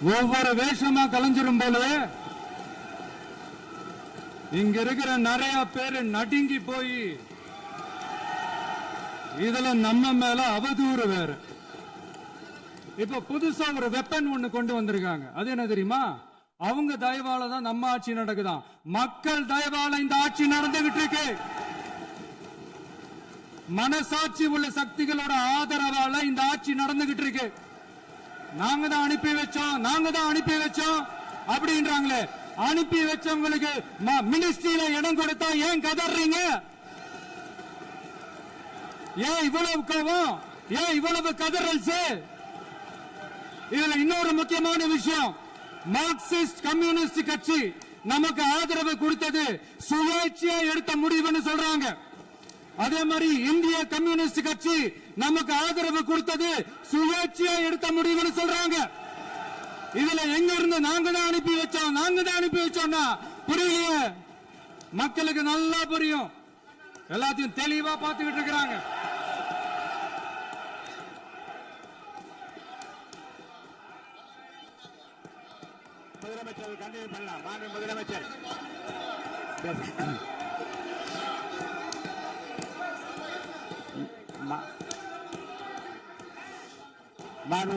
ஒவ்வொரு வேஷமா கலைஞ்சிரும் போல இங்க இருக்கிற நிறைய பேரு நடுங்கி போய் இதுல நம்ம மேல அவதூறு வேற. இப்ப புதுசா ஒரு வெப்பன் ஒண்ணு கொண்டு வந்திருக்காங்க. அது என்ன தெரியுமா? அவங்க தயவால தான் நம்ம ஆட்சி நடக்குதாம். மக்கள் தயவால இந்த ஆட்சி நடந்துகிட்டு இருக்கு. மனசாட்சி உள்ள சக்திகளோட ஆதரவால இந்த ஆட்சி நடந்துகிட்டு இருக்கு. நாங்க தான் அனுப்பி வச்சோம் அப்படின்றாங்களே. அனுப்பி வச்சவங்களுக்கு மினிஸ்ட்ரியில இடம் கொடுத்தா ஏன் கதறீங்க? ஏன் இவ்வளவு கோவம்? ஏன் இவ்வளவு கதறல்ஸ்? இதுல இன்னொரு முக்கியமான விஷயம், மார்க்சிஸ்ட் கம்யூனிஸ்ட் கட்சி நமக்கு ஆதரவு கொடுத்தது சுயேட்சையா எடுத்த முடிவுன்னு சொல்றாங்க. அதே மாதிரி இந்திய கம்யூனிஸ்ட் கட்சி நமக்கு ஆதரவு கொடுத்தது சுயேட்சையா எடுத்த முடிவுன்னு சொல்றாங்க. இதுல எங்க இருந்து நாங்க தான் அனுப்பி வச்சோம்னா புரியலையே. மக்களுக்கு நல்லா புரியும். எல்லாத்தையும் தெளிவா பார்த்துக்கிட்டு இருக்கிறாங்க. முதலமைச்சர் கண்டினியூ பண்ணலாம். மாண்பு முதலமைச்சர் மாண்பு